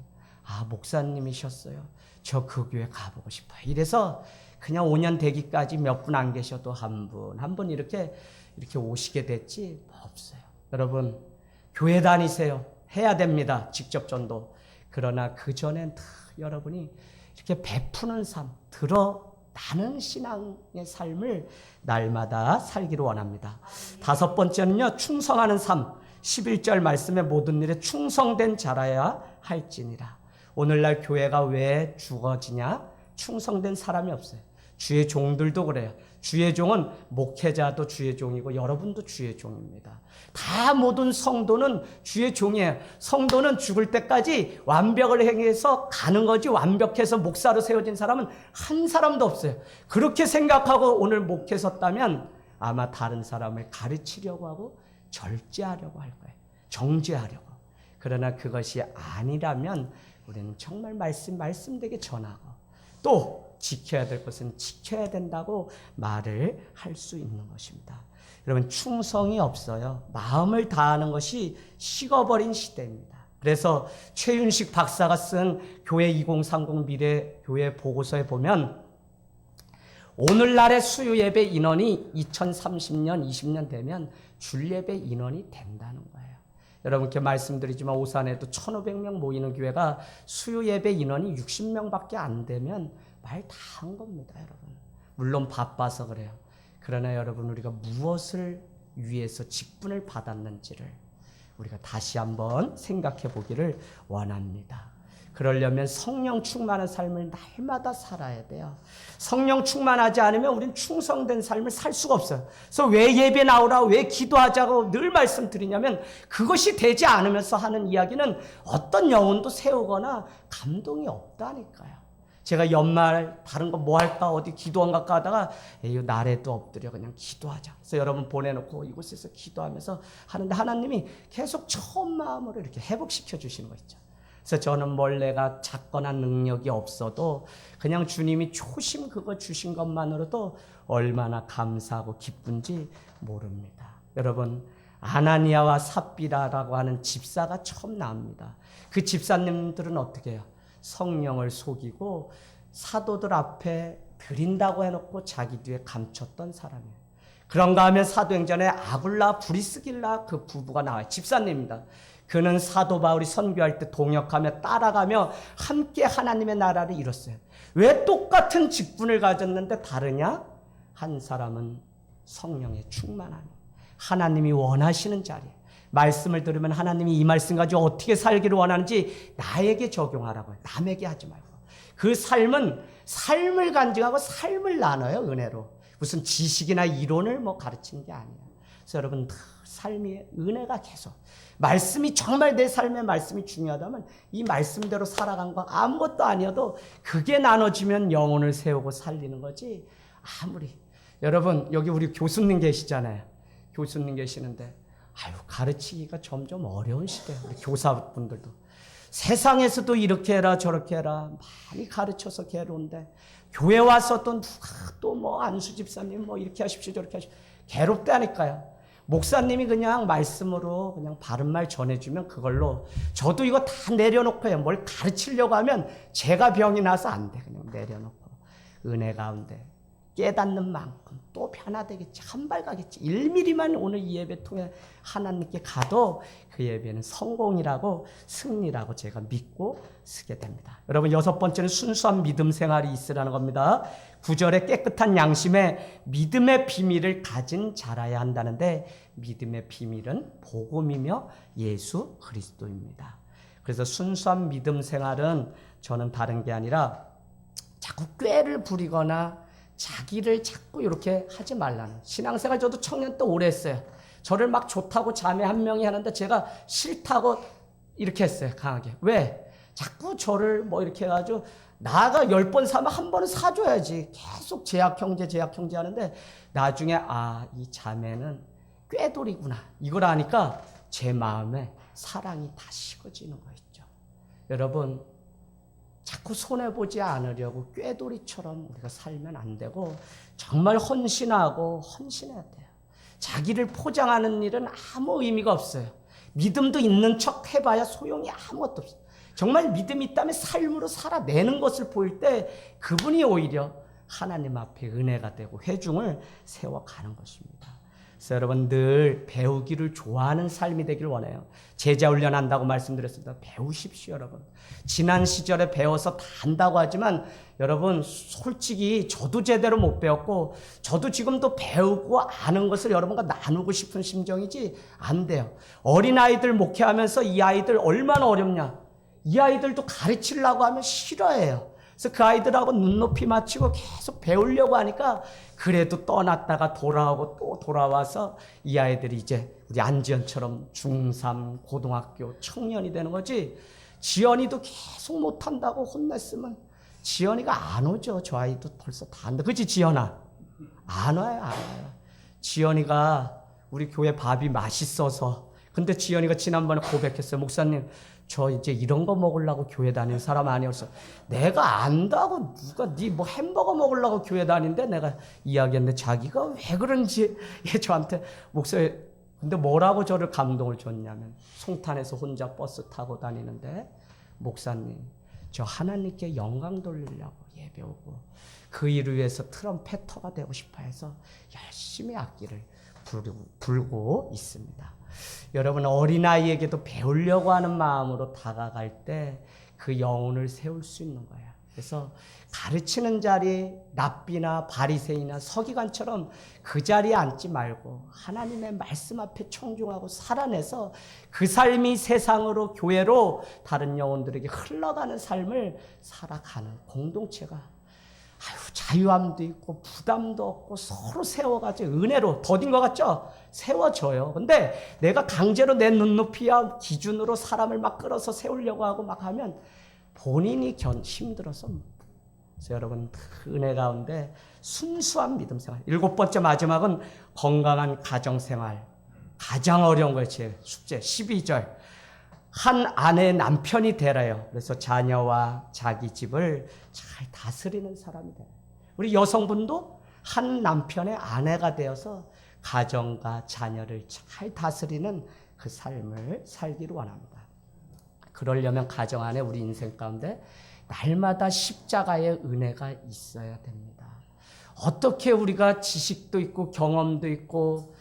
목사님이셨어요. 저 그 교회 가보고 싶어요. 이래서 그냥 5년 되기까지 몇 분 안 계셔도 한 분 이렇게 오시게 됐지 없어요. 여러분, 교회 다니세요. 해야 됩니다. 직접 전도. 그러나 그 전엔 여러분이 이렇게 베푸는 삶, 드러나는 신앙의 삶을 날마다 살기를 원합니다. 5번째는요, 충성하는 삶. 11절 말씀에 모든 일에 충성된 자라야 할지니라. 오늘날 교회가 왜 죽어지냐? 충성된 사람이 없어요. 주의 종들도 그래요. 주의 종은 목회자도 주의 종이고 여러분도 주의 종입니다. 다 모든 성도는 주의 종이에요. 성도는 죽을 때까지 완벽을 행해서 가는 거지 완벽해서 목사로 세워진 사람은 한 사람도 없어요. 그렇게 생각하고 오늘 목회 섰다면 아마 다른 사람을 가르치려고 하고 절제하려고 할 거예요. 정죄하려고. 그러나 그것이 아니라면 우리는 정말 말씀되게 전하고 또 지켜야 될 것은 지켜야 된다고 말을 할 수 있는 것입니다. 여러분, 충성이 없어요. 마음을 다하는 것이 식어버린 시대입니다. 그래서 최윤식 박사가 쓴 교회 2030 미래 교회 보고서에 보면 오늘날의 수요 예배 인원이 2030년, 20년 되면 줄 예배 인원이 된다는 거예요. 여러분께 말씀드리지만 오산에도 1,500명 모이는 교회가 수요 예배 인원이 60명밖에 안 되면 말 다 한 겁니다, 여러분. 물론 바빠서 그래요. 그러나 여러분, 우리가 무엇을 위해서 직분을 받았는지를 우리가 다시 한번 생각해 보기를 원합니다. 그러려면 성령 충만한 삶을 날마다 살아야 돼요. 성령 충만하지 않으면 우리는 충성된 삶을 살 수가 없어요. 그래서 왜 예배 나오라, 왜 기도하자고 늘 말씀드리냐면 그것이 되지 않으면서 하는 이야기는 어떤 영혼도 세우거나 감동이 없다니까요. 제가 연말 다른 거 뭐 할까, 어디 기도원 갈까 하다가 에이, 날에도 엎드려 그냥 기도하자. 그래서 여러분 보내놓고 이곳에서 기도하면서 하는데 하나님이 계속 처음 마음으로 이렇게 회복시켜 주시는 거 있죠. 그래서 저는 몰래가 작거나 능력이 없어도 그냥 주님이 초심 그거 주신 것만으로도 얼마나 감사하고 기쁜지 모릅니다. 여러분, 아나니아와 삽비라라고 하는 집사가 처음 나옵니다. 그 집사님들은 어떻게 해요? 성령을 속이고 사도들 앞에 드린다고 해놓고 자기 뒤에 감췄던 사람이에요. 그런가 하면 사도행전에 아굴라 브리스길라 그 부부가 나와요. 집사님입니다. 그는 사도 바울이 선교할 때 동역하며 따라가며 함께 하나님의 나라를 이뤘어요. 왜 똑같은 직분을 가졌는데 다르냐? 한 사람은 성령의 충만함이 하나님이 원하시는 자리에 말씀을 들으면 하나님이 이 말씀 가지고 어떻게 살기를 원하는지 나에게 적용하라고요. 남에게 하지 말고. 그 삶은 삶을 간증하고 삶을 나눠요. 은혜로. 무슨 지식이나 이론을 가르치는 게 아니에요. 그래서 여러분, 삶의 은혜가 계속 말씀이 정말 내 삶의 말씀이 중요하다면 이 말씀대로 살아간 거 아무것도 아니어도 그게 나눠지면 영혼을 세우고 살리는 거지. 아무리 여러분, 여기 우리 교수님 계시잖아요. 교수님 계시는데 가르치기가 점점 어려운 시대예요. 우리 교사분들도 세상에서도 이렇게 해라 저렇게 해라 많이 가르쳐서 괴로운데 교회 와서 또 누가 또 안수 집사님 이렇게 하십시오 저렇게 하십시오 괴롭다니까요. 목사님이 그냥 말씀으로 그냥 바른 말 전해주면 그걸로 저도 이거 다 내려놓고 해요. 뭘 가르치려고 하면 제가 병이 나서 안 돼. 그냥 내려놓고 은혜 가운데 깨닫는 만큼 또 변화되겠지. 한 발 가겠지. 1mm만 오늘 이 예배 통해 하나님께 가도 그 예배는 성공이라고 승리라고 제가 믿고 쓰게 됩니다. 여러분, 6번째는 순수한 믿음 생활이 있으라는 겁니다. 9절에 깨끗한 양심에 믿음의 비밀을 가진 자라야 한다는데, 믿음의 비밀은 복음이며 예수 그리스도입니다. 그래서 순수한 믿음 생활은 저는 다른 게 아니라 자꾸 꾀를 부리거나 자기를 자꾸 이렇게 하지 말라는. 신앙생활 저도 청년 때 오래 했어요. 저를 막 좋다고 자매 한 명이 하는데 제가 싫다고 이렇게 했어요. 강하게. 왜? 자꾸 저를 뭐 이렇게 해가지고 나가 10번 사면 한 번은 사줘야지. 계속 제약 형제 하는데 나중에 이 자매는 꾀돌이구나. 이걸 아니까 제 마음에 사랑이 다 식어지는 거 있죠. 여러분, 자꾸 손해보지 않으려고 꾀돌이처럼 우리가 살면 안 되고 정말 헌신해야 돼요. 자기를 포장하는 일은 아무 의미가 없어요. 믿음도 있는 척 해봐야 소용이 아무것도 없어요. 정말 믿음이 있다면 삶으로 살아내는 것을 보일 때 그분이 오히려 하나님 앞에 은혜가 되고 회중을 세워가는 것입니다. 그래서 여러분, 늘 배우기를 좋아하는 삶이 되길 원해요. 제자 훈련한다고 말씀드렸습니다. 배우십시오, 여러분. 지난 시절에 배워서 다 안다고 하지만 여러분, 솔직히 저도 제대로 못 배웠고 저도 지금도 배우고 아는 것을 여러분과 나누고 싶은 심정이지 안 돼요. 어린아이들 목회하면서 이 아이들 얼마나 어렵냐. 이 아이들도 가르치려고 하면 싫어해요. 그래서 그 아이들하고 눈높이 맞추고 계속 배우려고 하니까 그래도 떠났다가 돌아오고 또 돌아와서 이 아이들이 이제 우리 안지연처럼 중3 고등학교 청년이 되는 거지. 지연이도 계속 못한다고 혼냈으면 지연이가 안 오죠. 저 아이도 벌써 다 안다. 그치, 지연아? 안 와요, 안 와요. 지연이가 우리 교회 밥이 맛있어서. 근데 지연이가 지난번에 고백했어요. 목사님, 저 이제 이런 거 먹으려고 교회 다니는 사람 아니었어. 내가 안다고 누가 네 뭐 햄버거 먹으려고 교회 다니는데 내가 이야기했는데 자기가 왜 그런지 저한테 목사님, 근데 뭐라고 저를 감동을 줬냐면 송탄에서 혼자 버스 타고 다니는데 목사님, 저 하나님께 영광 돌리려고 예배 오고 그 일을 위해서 트럼펫터가 되고 싶어 해서 열심히 악기를 불고 있습니다. 여러분, 어린아이에게도 배우려고 하는 마음으로 다가갈 때 그 영혼을 세울 수 있는 거예요. 그래서 가르치는 자리, 랍비나 바리새인이나 서기관처럼 그 자리에 앉지 말고 하나님의 말씀 앞에 청중하고 살아내서 그 삶이 세상으로, 교회로 다른 영혼들에게 흘러가는 삶을 살아가는 공동체가 자유함도 있고 부담도 없고 서로 세워가지고 은혜로 더딘 것 같죠? 세워져요. 근데 내가 강제로 내 눈높이와 기준으로 사람을 막 끌어서 세우려고 하고 막 하면 본인이 힘들어서. 그래서 여러분, 은혜 가운데 순수한 믿음 생활. 7번째 마지막은 건강한 가정 생활. 가장 어려운 거예요. 제 숙제 12절. 한 아내의 남편이 되라요. 그래서 자녀와 자기 집을 잘 다스리는 사람이 돼요. 우리 여성분도 한 남편의 아내가 되어서 가정과 자녀를 잘 다스리는 그 삶을 살기를 원합니다. 그러려면 가정 안에 우리 인생 가운데 날마다 십자가의 은혜가 있어야 됩니다. 어떻게 우리가 지식도 있고 경험도 있고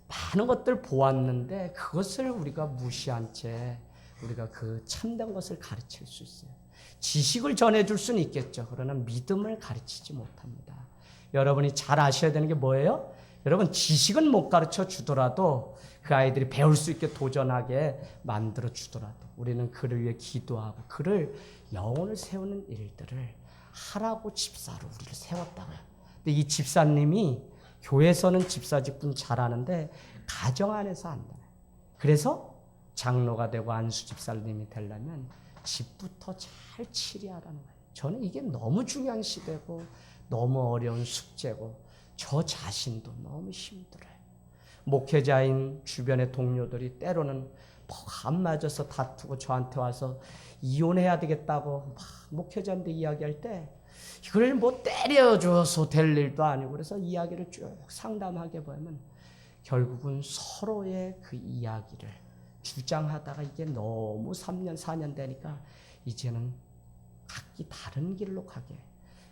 많은 것들 보았는데 그것을 우리가 무시한 채 우리가 그 참된 것을 가르칠 수 있어요. 지식을 전해줄 수는 있겠죠. 그러나 믿음을 가르치지 못합니다. 여러분이 잘 아셔야 되는 게 뭐예요? 여러분, 지식은 못 가르쳐 주더라도 그 아이들이 배울 수 있게 도전하게 만들어 주더라도 우리는 그를 위해 기도하고 그를 영혼을 세우는 일들을 하라고 집사로 우리를 세웠다고요. 근데 이 집사님이 교회에서는 집사 직분 잘하는데 가정 안에서 안 돼요. 그래서 장로가 되고 안수 집사님이 되려면 집부터 잘 치리하라는 거예요. 저는 이게 너무 중요한 시대고 너무 어려운 숙제고 저 자신도 너무 힘들어요. 목회자인 주변의 동료들이 때로는 안 맞아서 다투고 저한테 와서 이혼해야 되겠다고 막 목회자인데 이야기할 때 이걸 뭐 때려줘서 될 일도 아니고 그래서 이야기를 쭉 상담하게 보면 결국은 서로의 그 이야기를 주장하다가 이게 너무 3년 4년 되니까 이제는 각기 다른 길로 가게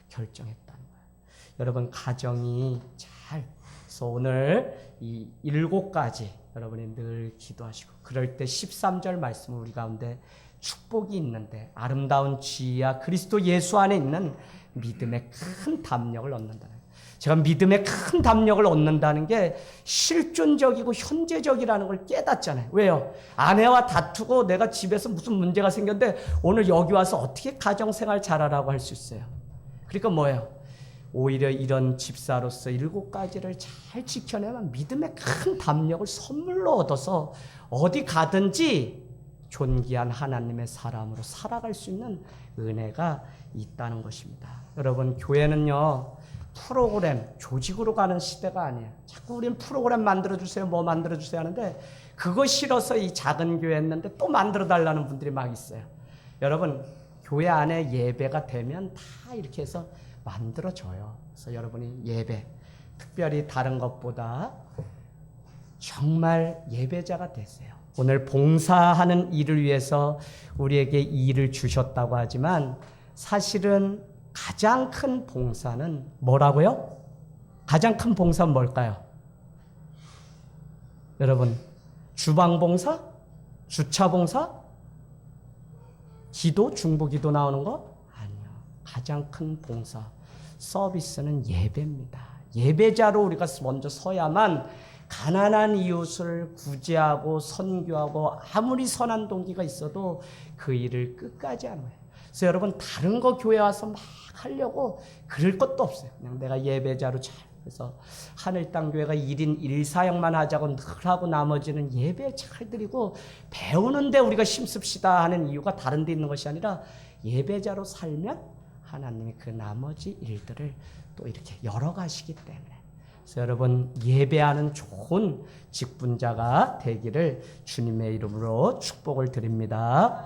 결정했다는 거예요. 여러분 가정이 잘. 그래서 오늘 이 7가지 여러분이 늘 기도하시고 그럴 때 13절 말씀을 우리 가운데 축복이 있는데 아름다운 지혜와 그리스도 예수 안에 있는 믿음의 큰 담력을 얻는다는. 제가 믿음의 큰 담력을 얻는다는 게 실존적이고 현재적이라는 걸 깨닫잖아요. 왜요? 아내와 다투고 내가 집에서 무슨 문제가 생겼는데 오늘 여기 와서 어떻게 가정생활 잘하라고 할 수 있어요? 그러니까 뭐예요? 오히려 이런 집사로서 7가지를 잘 지켜내면 믿음의 큰 담력을 선물로 얻어서 어디 가든지 존귀한 하나님의 사람으로 살아갈 수 있는 은혜가 있다는 것입니다. 여러분 교회는요 프로그램, 조직으로 가는 시대가 아니에요. 자꾸 우리는 프로그램 만들어주세요, 뭐 만들어주세요 하는데 그거 싫어서 이 작은 교회 했는데 또 만들어달라는 분들이 막 있어요. 여러분 교회 안에 예배가 되면 다 이렇게 해서 만들어져요. 그래서 여러분이 예배, 특별히 다른 것보다 정말 예배자가 되세요. 오늘 봉사하는 일을 위해서 우리에게 이 일을 주셨다고 하지만 사실은 가장 큰 봉사는 뭐라고요? 가장 큰 봉사는 뭘까요? 여러분, 주방 봉사? 주차 봉사? 기도? 중보기도 나오는 거? 아니요. 가장 큰 봉사, 서비스는 예배입니다. 예배자로 우리가 먼저 서야만 가난한 이웃을 구제하고 선교하고 아무리 선한 동기가 있어도 그 일을 끝까지 하는 거예요. 그래서 여러분 다른 거 교회 와서 막 하려고 그럴 것도 없어요. 그냥 내가 예배자로 잘 해서 하늘땅교회가 1인 1사역만 하자고 늘 하고 나머지는 예배 잘 드리고 배우는데 우리가 힘씁시다 하는 이유가 다른 데 있는 것이 아니라 예배자로 살면 하나님이 그 나머지 일들을 또 이렇게 열어가시기 때문에. 그래서 여러분 예배하는 좋은 직분자가 되기를 주님의 이름으로 축복을 드립니다.